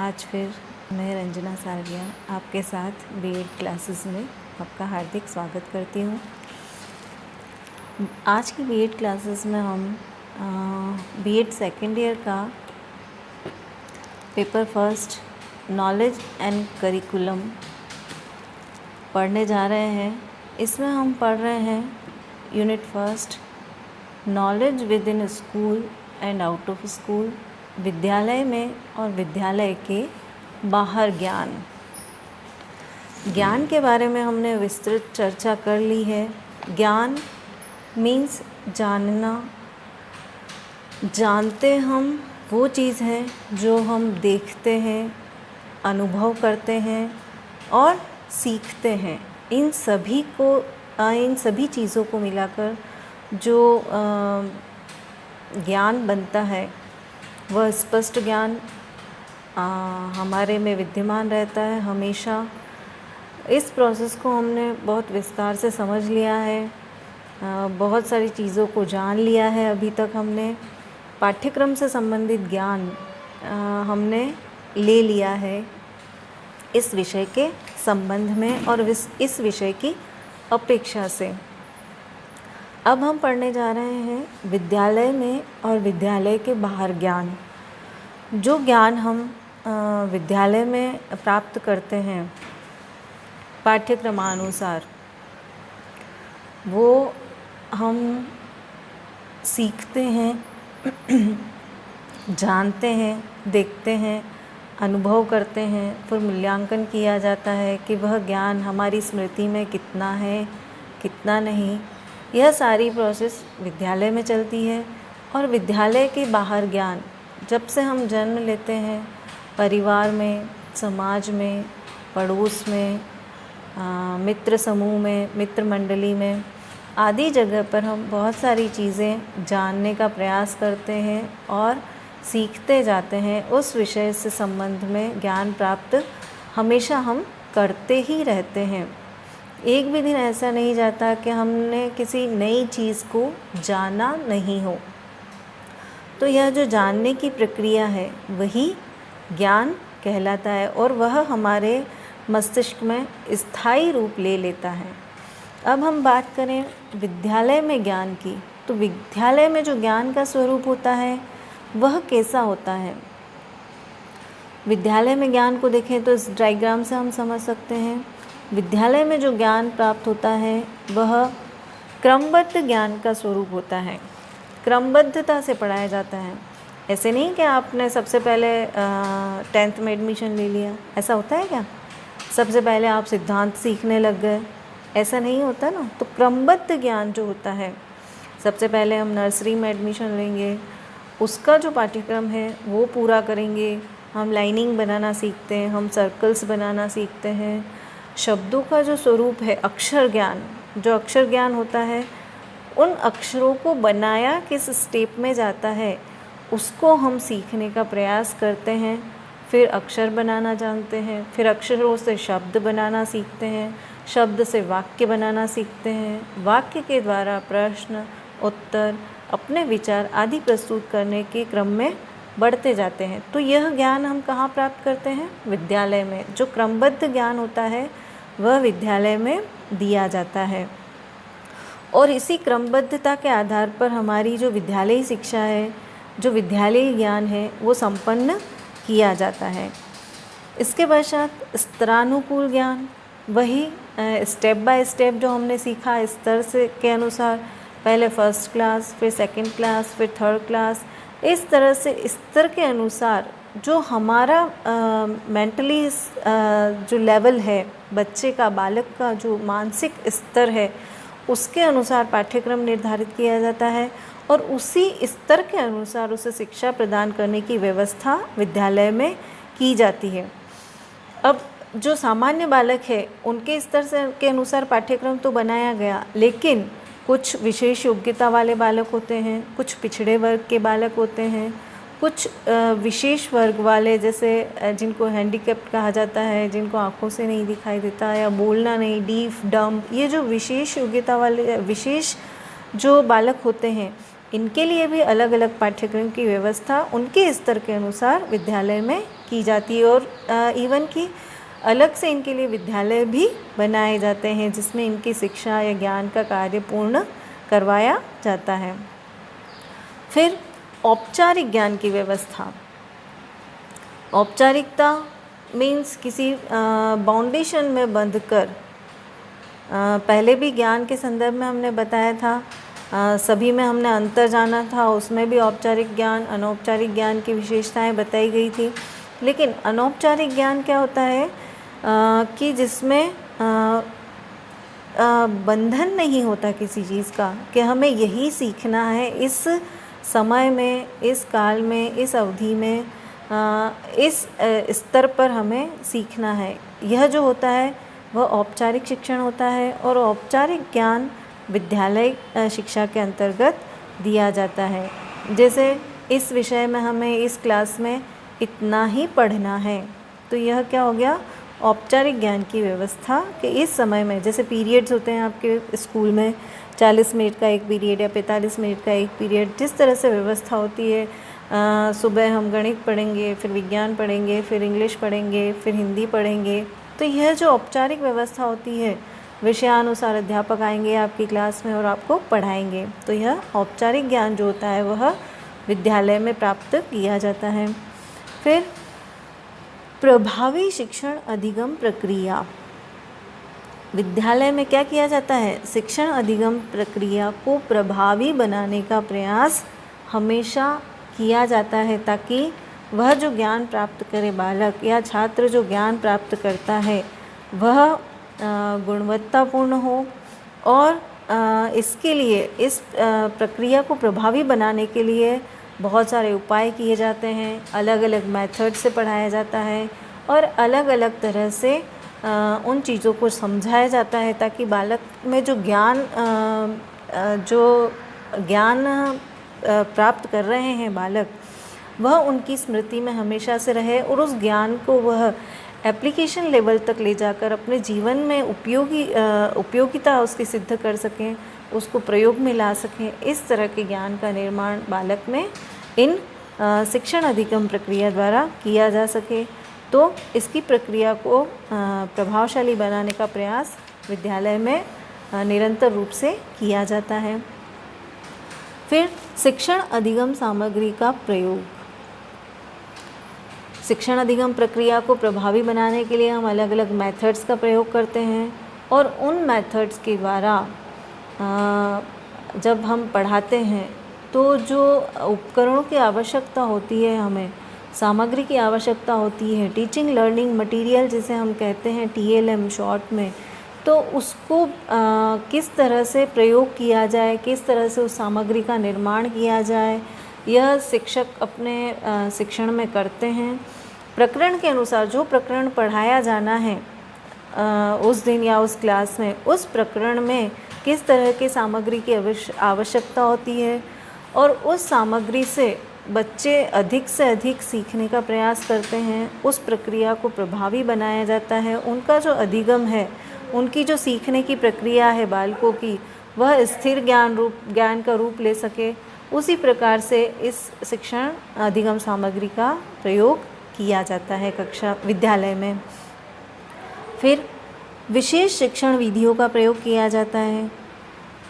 आज फिर मैं रंजना सालरिया आपके साथ बीएड क्लासेस में आपका हार्दिक स्वागत करती हूँ। आज की बीएड क्लासेस में हम बीएड सेकेंड ईयर का paper first knowledge and curriculum पढ़ने जा रहे हैं। इसमें हम पढ़ रहे हैं unit first knowledge with in school and out of school, विद्यालय में और विद्यालय के बाहर ज्ञान। ज्ञान के बारे में हमने विस्तृत चर्चा कर ली है। ज्ञान मीन्स जानना। जानते हम वो चीज़ है जो हम देखते हैं, अनुभव करते हैं और सीखते हैं। इन सभी चीज़ों को मिलाकर जो ज्ञान बनता है वह स्पष्ट ज्ञान हमारे में विद्यमान रहता है हमेशा। इस प्रोसेस को हमने बहुत विस्तार से समझ लिया है, बहुत सारी चीज़ों को जान लिया है। अभी तक हमने पाठ्यक्रम से संबंधित ज्ञान हमने ले लिया है इस विषय के संबंध में और इस विषय की अपेक्षा से। अब हम पढ़ने जा रहे हैं विद्यालय में और विद्यालय के बाहर ज्ञान। जो ज्ञान हम विद्यालय में प्राप्त करते हैं पाठ्यक्रमानुसार, वो हम सीखते हैं, जानते हैं, देखते हैं, अनुभव करते हैं। फिर मूल्यांकन किया जाता है कि वह ज्ञान हमारी स्मृति में कितना है, कितना नहीं। यह सारी प्रोसेस विद्यालय में चलती है। और विद्यालय के बाहर ज्ञान, जब से हम जन्म लेते हैं, परिवार में, समाज में, पड़ोस में, मित्र समूह में, मित्र मंडली में आदि जगह पर हम बहुत सारी चीज़ें जानने का प्रयास करते हैं और सीखते जाते हैं। उस विषय से संबंध में ज्ञान प्राप्त हमेशा हम करते ही रहते हैं। एक भी दिन ऐसा नहीं जाता कि हमने किसी नई चीज़ को जाना नहीं हो। तो यह जो जानने की प्रक्रिया है वही ज्ञान कहलाता है और वह हमारे मस्तिष्क में स्थायी रूप ले लेता है। अब हम बात करें विद्यालय में ज्ञान की, तो विद्यालय में जो ज्ञान का स्वरूप होता है वह कैसा होता है। विद्यालय में ज्ञान को देखें तो इस डायग्राम से हम समझ सकते हैं। विद्यालय में जो ज्ञान प्राप्त होता है वह क्रमबद्ध ज्ञान का स्वरूप होता है। क्रमबद्धता से पढ़ाया जाता है। ऐसे नहीं कि आपने सबसे पहले 10th में एडमिशन ले लिया, ऐसा होता है क्या? सबसे पहले आप सिद्धांत सीखने लग गए, ऐसा नहीं होता ना। तो क्रमबद्ध ज्ञान जो होता है, सबसे पहले हम नर्सरी में एडमिशन लेंगे, उसका जो पाठ्यक्रम है वो पूरा करेंगे। हम लाइनिंग बनाना सीखते हैं, हम सर्कल्स बनाना सीखते हैं। शब्दों का जो स्वरूप है, अक्षर ज्ञान, जो अक्षर ज्ञान होता है, उन अक्षरों को बनाया किस स्टेप में जाता है उसको हम सीखने का प्रयास करते हैं। फिर अक्षर बनाना जानते हैं, फिर अक्षरों से शब्द बनाना सीखते हैं, शब्द से वाक्य बनाना सीखते हैं, वाक्य के द्वारा प्रश्न, उत्तर, अपने विचार आदि प्रस्तुत करने के क्रम में बढ़ते जाते हैं। तो यह ज्ञान हम कहाँ प्राप्त करते हैं? विद्यालय में। जो क्रमबद्ध ज्ञान होता है वह विद्यालय में दिया जाता है और इसी क्रमबद्धता के आधार पर हमारी जो विद्यालयी शिक्षा है, जो विद्यालयी ज्ञान है, वो संपन्न किया जाता है। इसके पश्चात स्तरानुकूल ज्ञान, वही स्टेप बाय स्टेप जो हमने सीखा स्तर से के अनुसार, पहले फर्स्ट क्लास, फिर सेकंड क्लास, फिर थर्ड क्लास, इस तरह से स्तर के अनुसार जो हमारा मेंटली जो लेवल है, बच्चे का, बालक का जो मानसिक स्तर है, उसके अनुसार पाठ्यक्रम निर्धारित किया जाता है और उसी स्तर के अनुसार उसे शिक्षा प्रदान करने की व्यवस्था विद्यालय में की जाती है। अब जो सामान्य बालक है उनके स्तर से के अनुसार पाठ्यक्रम तो बनाया गया, लेकिन कुछ विशेष योग्यता वाले बालक होते हैं, कुछ पिछड़े वर्ग के बालक होते हैं, कुछ विशेष वर्ग वाले, जैसे जिनको हैंडीकैप्ड कहा जाता है, जिनको आँखों से नहीं दिखाई देता या बोलना नहीं, डीफ, डम्ब, ये जो विशेष योग्यता वाले विशेष जो बालक होते हैं, इनके लिए भी अलग अलग पाठ्यक्रम की व्यवस्था उनके स्तर के अनुसार विद्यालय में की जाती है और इवन कि अलग से इनके लिए विद्यालय भी बनाए जाते हैं जिसमें इनकी शिक्षा या ज्ञान का कार्य पूर्ण करवाया जाता है। फिर औपचारिक ज्ञान की व्यवस्था। औपचारिकता मीन्स किसी बाउंडेशन में बंधकर, पहले भी ज्ञान के संदर्भ में हमने बताया था, सभी में हमने अंतर जाना था, उसमें भी औपचारिक ज्ञान अनौपचारिक ज्ञान की विशेषताएं बताई गई थी। लेकिन अनौपचारिक ज्ञान क्या होता है कि जिसमें बंधन नहीं होता किसी चीज़ का कि हमें यही सीखना है इस समय में, इस काल में, इस अवधि में, इस स्तर पर हमें सीखना है। यह जो होता है वह औपचारिक शिक्षण होता है और औपचारिक ज्ञान विद्यालय शिक्षा के अंतर्गत दिया जाता है। जैसे इस विषय में हमें इस क्लास में इतना ही पढ़ना है, तो यह क्या हो गया, औपचारिक ज्ञान की व्यवस्था कि इस समय में, जैसे पीरियड्स होते हैं आपके स्कूल में, 40 मिनट का एक पीरियड या 45 मिनट का एक पीरियड, जिस तरह से व्यवस्था होती है, सुबह हम गणित पढ़ेंगे, फिर विज्ञान पढ़ेंगे, फिर इंग्लिश पढ़ेंगे, फिर हिंदी पढ़ेंगे। तो यह जो औपचारिक व्यवस्था होती है, विषयानुसार अध्यापक आएंगे आपकी क्लास में और आपको पढ़ाएंगे, तो यह औपचारिक ज्ञान जो होता है वह विद्यालय में प्राप्त किया जाता है। फिर प्रभावी शिक्षण अधिगम प्रक्रिया। विद्यालय में क्या किया जाता है, शिक्षण अधिगम प्रक्रिया को प्रभावी बनाने का प्रयास हमेशा किया जाता है ताकि वह जो ज्ञान प्राप्त करे बालक या छात्र जो ज्ञान प्राप्त करता है वह गुणवत्तापूर्ण हो। और इसके लिए इस प्रक्रिया को प्रभावी बनाने के लिए बहुत सारे उपाय किए जाते हैं, अलग अलग मेथड से पढ़ाया जाता है और अलग अलग तरह से उन चीज़ों को समझाया जाता है ताकि बालक में जो ज्ञान प्राप्त कर रहे हैं बालक, वह उनकी स्मृति में हमेशा से रहे और उस ज्ञान को वह एप्लीकेशन लेवल तक ले जाकर अपने जीवन में उपयोगिता उसकी सिद्ध कर सकें, उसको प्रयोग में ला सकें। इस तरह के ज्ञान का निर्माण बालक में इन शिक्षण अधिगम प्रक्रिया द्वारा किया जा सके। तो इसकी प्रक्रिया को प्रभावशाली बनाने का प्रयास विद्यालय में निरंतर रूप से किया जाता है। फिर शिक्षण अधिगम सामग्री का प्रयोग। शिक्षण अधिगम प्रक्रिया को प्रभावी बनाने के लिए हम अलग अलग मेथड्स का प्रयोग करते हैं और उन मेथड्स के द्वारा जब हम पढ़ाते हैं तो जो उपकरणों की आवश्यकता होती है, हमें सामग्री की आवश्यकता होती है, टीचिंग लर्निंग मटेरियल जिसे हम कहते हैं TLM शॉर्ट में, तो उसको किस तरह से प्रयोग किया जाए, किस तरह से उस सामग्री का निर्माण किया जाए, यह शिक्षक अपने शिक्षण में करते हैं। प्रकरण के अनुसार जो प्रकरण पढ़ाया जाना है उस दिन या उस क्लास में, उस प्रकरण में किस तरह की सामग्री की आवश्यकता होती है और उस सामग्री से बच्चे अधिक से अधिक सीखने का प्रयास करते हैं, उस प्रक्रिया को प्रभावी बनाया जाता है। उनका जो अधिगम है, उनकी जो सीखने की प्रक्रिया है बालकों की, वह स्थिर ज्ञान का रूप ले सके, उसी प्रकार से इस शिक्षण अधिगम सामग्री का प्रयोग किया जाता है विद्यालय में। फिर विशेष शिक्षण विधियों का प्रयोग किया जाता है।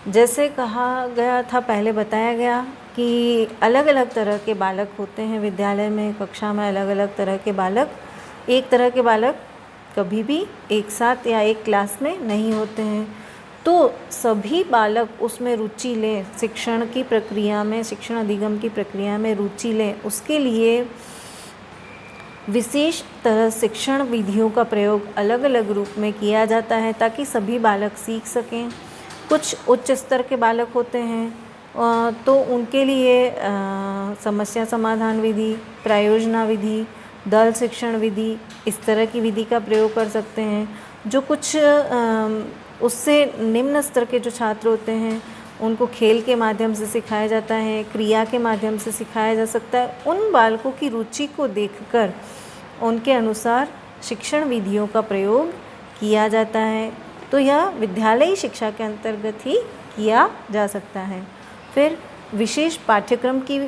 जैसे कहा गया था, पहले बताया गया कि अलग अलग तरह के बालक होते हैं विद्यालय में, कक्षा में अलग अलग तरह के बालक, एक तरह के बालक कभी भी एक साथ या एक क्लास में नहीं होते हैं। तो सभी बालक उसमें रुचि लें, शिक्षण की प्रक्रिया में, शिक्षण अधिगम की प्रक्रिया में रुचि लें, उसके लिए विशेष तरह शिक्षण विधियों का प्रयोग अलग अलग रूप में किया जाता है ताकि सभी बालक सीख सकें। कुछ उच्च स्तर के बालक होते हैं तो उनके लिए समस्या समाधान विधि, प्रायोजना विधि, दल शिक्षण विधि, इस तरह की विधि का प्रयोग कर सकते हैं। जो कुछ उससे निम्न स्तर के जो छात्र होते हैं उनको खेल के माध्यम से सिखाया जाता है, क्रिया के माध्यम से सिखाया जा सकता है। उन बालकों की रुचि को देखकर उनके अनुसार शिक्षण विधियों का प्रयोग किया जाता है। तो यह विद्यालयी शिक्षा के अंतर्गत ही किया जा सकता है। फिर विशेष पाठ्यक्रम की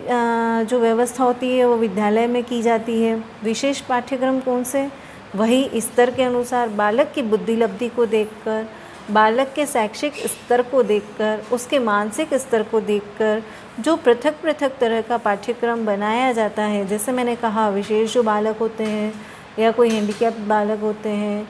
जो व्यवस्था होती है वो विद्यालय में की जाती है। विशेष पाठ्यक्रम कौन से? वही स्तर के अनुसार बालक की बुद्धि लब्धि को देखकर, बालक के शैक्षिक स्तर को देखकर, उसके मानसिक स्तर को देखकर जो पृथक पृथक तरह का पाठ्यक्रम बनाया जाता है। जैसे मैंने कहा, विशेष जो बालक होते हैं या कोई हैंडीकैप बालक होते हैं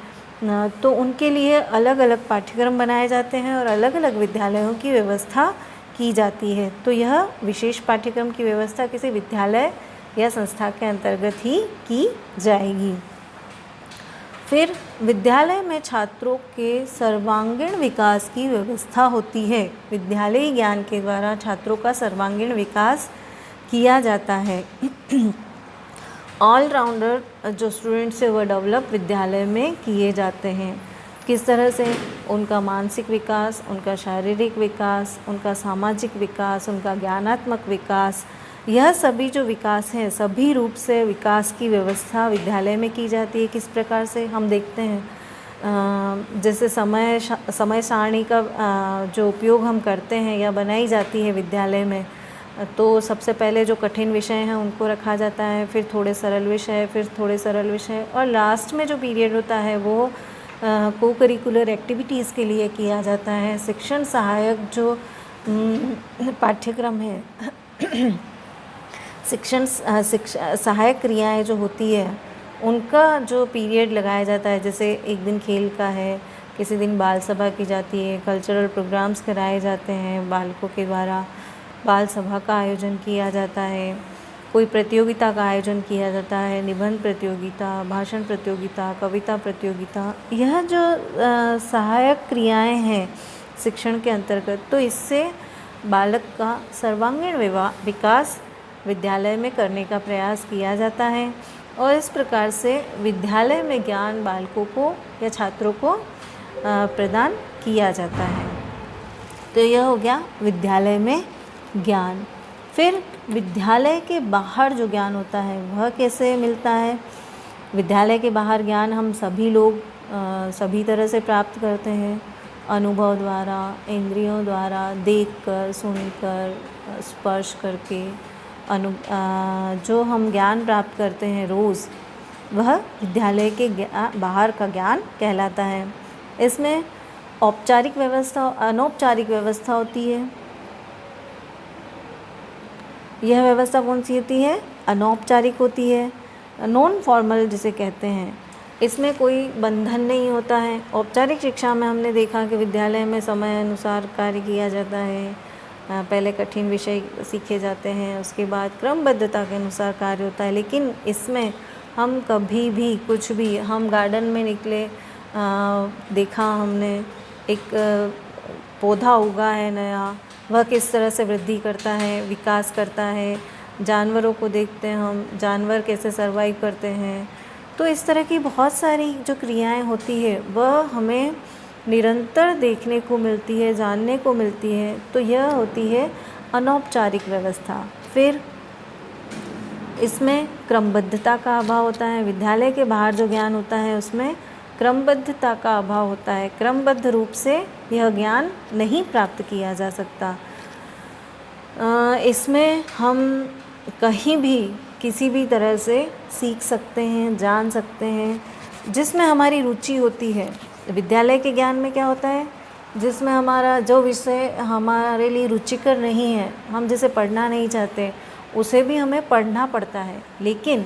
तो उनके लिए अलग अलग पाठ्यक्रम बनाए जाते हैं और अलग अलग विद्यालयों की व्यवस्था की जाती है। तो यह विशेष पाठ्यक्रम की व्यवस्था किसी विद्यालय या संस्था के अंतर्गत ही की जाएगी। फिर विद्यालय में छात्रों के सर्वांगीण विकास की व्यवस्था होती है। विद्यालयी ज्ञान के द्वारा छात्रों का सर्वांगीण विकास किया जाता है। ऑलराउंडर जो स्टूडेंट्स है वह डेवलप विद्यालय में किए जाते हैं। किस तरह से? उनका मानसिक विकास, उनका शारीरिक विकास, उनका सामाजिक विकास, उनका ज्ञानात्मक विकास, यह सभी जो विकास हैं सभी रूप से विकास की व्यवस्था विद्यालय में की जाती है। किस प्रकार से? हम देखते हैं जैसे समय सारणी का जो उपयोग हम करते हैं या बनाई जाती है विद्यालय में, तो सबसे पहले जो कठिन विषय हैं उनको रखा जाता है, फिर थोड़े सरल विषय, फिर थोड़े सरल विषय, और लास्ट में जो पीरियड होता है वो को करिकुलर एक्टिविटीज़ के लिए किया जाता है। शिक्षण सहायक जो पाठ्यक्रम है शिक्षण सहायक क्रियाएं जो होती है उनका जो पीरियड लगाया जाता है, जैसे एक दिन खेल का है, किसी दिन बाल सभा की जाती है, कल्चरल प्रोग्राम्स कराए जाते हैं, बालकों के द्वारा बाल सभा का आयोजन किया जाता है, कोई प्रतियोगिता का आयोजन किया जाता है, निबंध प्रतियोगिता, भाषण प्रतियोगिता, कविता प्रतियोगिता, यह जो सहायक क्रियाएं हैं शिक्षण के अंतर्गत, तो इससे बालक का सर्वांगीण विकास विद्यालय में करने का प्रयास किया जाता है और इस प्रकार से विद्यालय में ज्ञान बालकों को या छात्रों को प्रदान किया जाता है। तो यह हो गया विद्यालय में ज्ञान। फिर विद्यालय के बाहर जो ज्ञान होता है वह कैसे मिलता है? विद्यालय के बाहर ज्ञान हम सभी लोग सभी तरह से प्राप्त करते हैं, अनुभव द्वारा, इंद्रियों द्वारा, देखकर, सुनकर, स्पर्श करके जो हम ज्ञान प्राप्त करते हैं रोज़, वह विद्यालय के बाहर का ज्ञान कहलाता है। इसमें औपचारिक व्यवस्था और अनौपचारिक व्यवस्था होती है। यह व्यवस्था कौन सी होती है? अनौपचारिक होती है, नॉन फॉर्मल जिसे कहते हैं। इसमें कोई बंधन नहीं होता है। औपचारिक शिक्षा में हमने देखा कि विद्यालय में समय अनुसार कार्य किया जाता है, पहले कठिन विषय सीखे जाते हैं, उसके बाद क्रमबद्धता के अनुसार कार्य होता है। लेकिन इसमें हम कभी भी कुछ भी, हम गार्डन में निकले, देखा हमने एक पौधा उगा है नया, वह किस तरह से वृद्धि करता है, विकास करता है, जानवरों को देखते हैं हम, जानवर कैसे सर्वाइव करते हैं। तो इस तरह की बहुत सारी जो क्रियाएं होती है वह हमें निरंतर देखने को मिलती है, जानने को मिलती है। तो यह होती है अनौपचारिक व्यवस्था। फिर इसमें क्रमबद्धता का अभाव होता है। विद्यालय के बाहर जो ज्ञान होता है उसमें क्रमबद्धता का अभाव होता है। क्रमबद्ध रूप से यह ज्ञान नहीं प्राप्त किया जा सकता। इसमें हम कहीं भी किसी भी तरह से सीख सकते हैं, जान सकते हैं, जिसमें हमारी रुचि होती है। विद्यालय के ज्ञान में क्या होता है? जिसमें हमारा जो विषय हमारे लिए रुचिकर नहीं है, हम जिसे पढ़ना नहीं चाहते, उसे भी हमें पढ़ना पड़ता है। लेकिन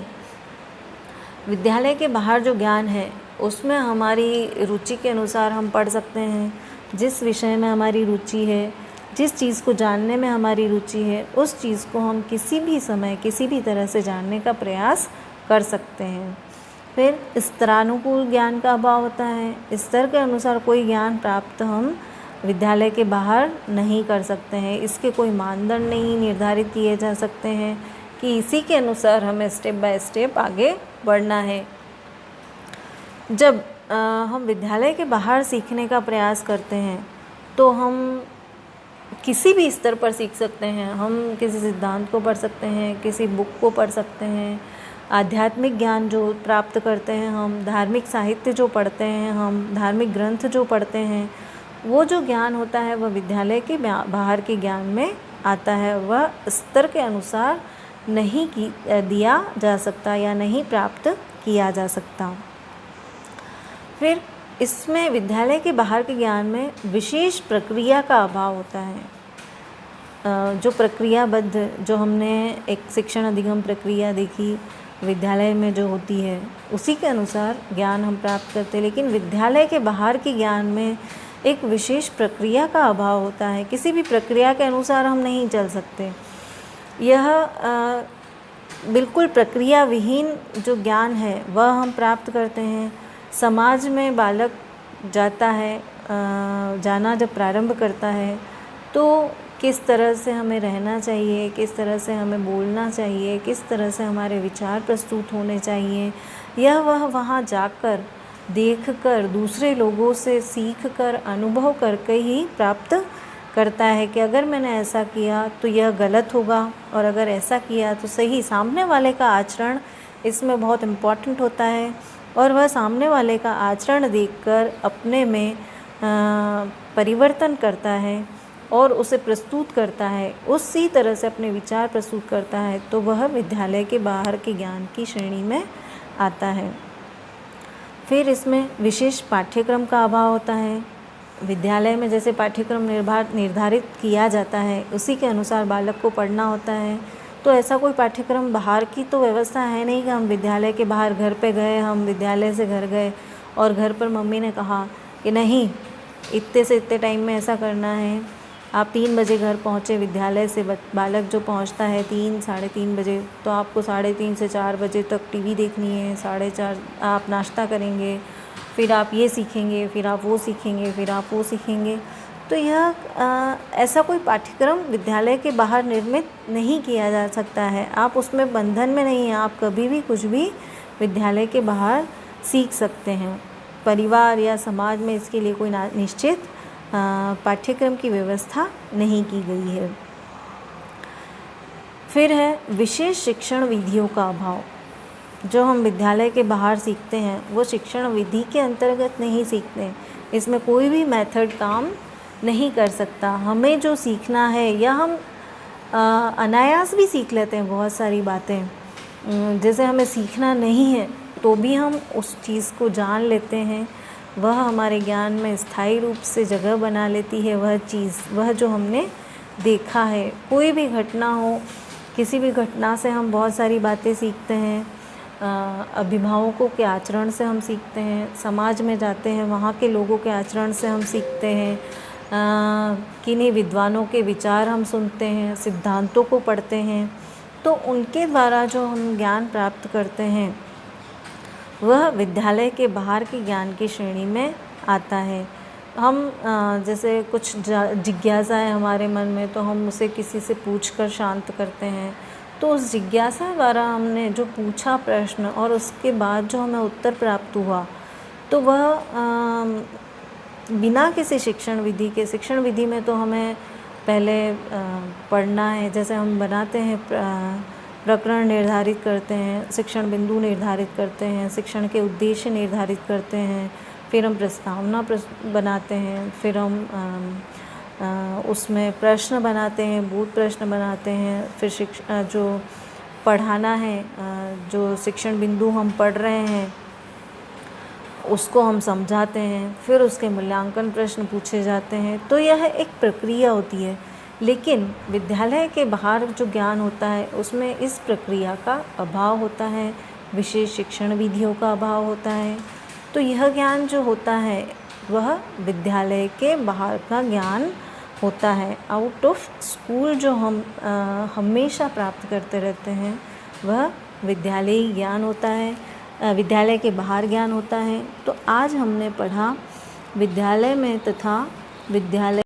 विद्यालय के बाहर जो ज्ञान है उसमें हमारी रुचि के अनुसार हम पढ़ सकते हैं। जिस विषय में हमारी रुचि है, जिस चीज़ को जानने में हमारी रुचि है, उस चीज़ को हम किसी भी समय किसी भी तरह से जानने का प्रयास कर सकते हैं। फिर स्तरानुकूल ज्ञान का अभाव होता है। स्तर के अनुसार कोई ज्ञान प्राप्त हम विद्यालय के बाहर नहीं कर सकते हैं। इसके कोई मानदंड नहीं निर्धारित किए जा सकते हैं कि इसी के अनुसार हमें स्टेप बाय स्टेप आगे बढ़ना है। जब हम विद्यालय के बाहर सीखने का प्रयास करते हैं तो हम किसी भी स्तर पर सीख सकते हैं। हम किसी सिद्धांत को पढ़ सकते हैं, किसी बुक को पढ़ सकते हैं, आध्यात्मिक ज्ञान जो प्राप्त करते हैं हम, धार्मिक साहित्य जो पढ़ते हैं हम, धार्मिक ग्रंथ जो पढ़ते हैं, वो जो ज्ञान होता है वह विद्यालय के बाहर के ज्ञान में आता है वह स्तर के अनुसार नहीं दिया जा सकता या नहीं प्राप्त किया जा सकता। फिर इसमें विद्यालय के बाहर के ज्ञान में विशेष प्रक्रिया का अभाव होता है। जो प्रक्रियाबद्ध, जो हमने एक शिक्षण अधिगम प्रक्रिया देखी विद्यालय में जो होती है, उसी के अनुसार ज्ञान हम प्राप्त करते हैं, लेकिन विद्यालय के बाहर के ज्ञान में एक विशेष प्रक्रिया का अभाव होता है। किसी भी प्रक्रिया के अनुसार हम नहीं चल सकते। यह बिल्कुल प्रक्रिया विहीन जो ज्ञान है वह हम प्राप्त करते हैं। समाज में बालक जाता है, जाना जब प्रारंभ करता है तो किस तरह से हमें रहना चाहिए, किस तरह से हमें बोलना चाहिए, किस तरह से हमारे विचार प्रस्तुत होने चाहिए, यह वह वहाँ जाकर देखकर, दूसरे लोगों से सीखकर, अनुभव करके ही प्राप्त करता है कि अगर मैंने ऐसा किया तो यह गलत होगा और अगर ऐसा किया तो सही। सामने वाले का आचरण इसमें बहुत इम्पॉर्टेंट होता है और वह सामने वाले का आचरण देखकर अपने में परिवर्तन करता है और उसे प्रस्तुत करता है, उसी तरह से अपने विचार प्रस्तुत करता है, तो वह विद्यालय के बाहर के ज्ञान की श्रेणी में आता है। फिर इसमें विशेष पाठ्यक्रम का अभाव होता है। विद्यालय में जैसे पाठ्यक्रम निर्धारित किया जाता है उसी के अनुसार बालक को पढ़ना होता है, तो ऐसा कोई पाठ्यक्रम बाहर की तो व्यवस्था है नहीं कि हम विद्यालय के बाहर घर पे गए, हम विद्यालय से घर गए और घर पर मम्मी ने कहा कि नहीं इतने से इतने टाइम में ऐसा करना है, आप 3 बजे घर पहुँचे। विद्यालय से बालक जो पहुँचता है 3 साढ़े 3 बजे, तो आपको 3:30 से 4 बजे तक टीवी देखनी है, 4:30 आप नाश्ता करेंगे, फिर आप ये सीखेंगे, फिर आप वो सीखेंगे, फिर आप वो सीखेंगे। तो यह ऐसा कोई पाठ्यक्रम विद्यालय के बाहर निर्मित नहीं किया जा सकता है। आप उसमें बंधन में नहीं हैं, आप कभी भी कुछ भी विद्यालय के बाहर सीख सकते हैं। परिवार या समाज में इसके लिए कोई निश्चित पाठ्यक्रम की व्यवस्था नहीं की गई है। फिर है विशेष शिक्षण विधियों का अभाव। जो हम विद्यालय के बाहर सीखते हैं वो शिक्षण विधि के अंतर्गत नहीं सीखते, इसमें कोई भी मेथड काम नहीं कर सकता। हमें जो सीखना है या हम अनायास भी सीख लेते हैं बहुत सारी बातें। जैसे हमें सीखना नहीं है तो भी हम उस चीज़ को जान लेते हैं, वह हमारे ज्ञान में स्थायी रूप से जगह बना लेती है वह चीज़, वह जो हमने देखा है। कोई भी घटना हो, किसी भी घटना से हम बहुत सारी बातें सीखते हैं। अभिभावकों के आचरण से हम सीखते हैं, समाज में जाते हैं वहाँ के लोगों के आचरण से हम सीखते हैं, किन्हीं विद्वानों के विचार हम सुनते हैं, सिद्धांतों को पढ़ते हैं, तो उनके द्वारा जो हम ज्ञान प्राप्त करते हैं वह विद्यालय के बाहर के ज्ञान की श्रेणी में आता है। हम जैसे कुछ जिज्ञासा है हमारे मन में, तो हम उसे किसी से पूछकर शांत करते हैं, तो उस जिज्ञासा द्वारा हमने जो पूछा प्रश्न और उसके बाद जो हमें उत्तर प्राप्त हुआ, तो वह बिना किसी शिक्षण विधि में तो हमें पहले पढ़ना है। जैसे हम बनाते हैं, प्रकरण निर्धारित करते हैं, शिक्षण बिंदु निर्धारित करते हैं, शिक्षण के उद्देश्य निर्धारित करते हैं, फिर हम प्रस्तावना बनाते हैं, फिर हम उसमें प्रश्न बनाते हैं, बोध प्रश्न बनाते हैं, फिर जो पढ़ाना है, जो शिक्षण बिंदु हम पढ़ रहे हैं उसको हम समझाते हैं, फिर उसके मूल्यांकन प्रश्न पूछे जाते हैं। तो यह एक प्रक्रिया होती है, लेकिन विद्यालय के बाहर जो ज्ञान होता है उसमें इस प्रक्रिया का अभाव होता है, विशेष शिक्षण विधियों का अभाव होता है। तो यह ज्ञान जो होता है वह विद्यालय के बाहर का ज्ञान होता है। आउट ऑफ स्कूल जो हम हमेशा प्राप्त करते रहते हैं वह विद्यालयी ज्ञान होता है, विद्यालय के बाहर ज्ञान होता है। तो आज हमने पढ़ा विद्यालय में तथा विद्यालय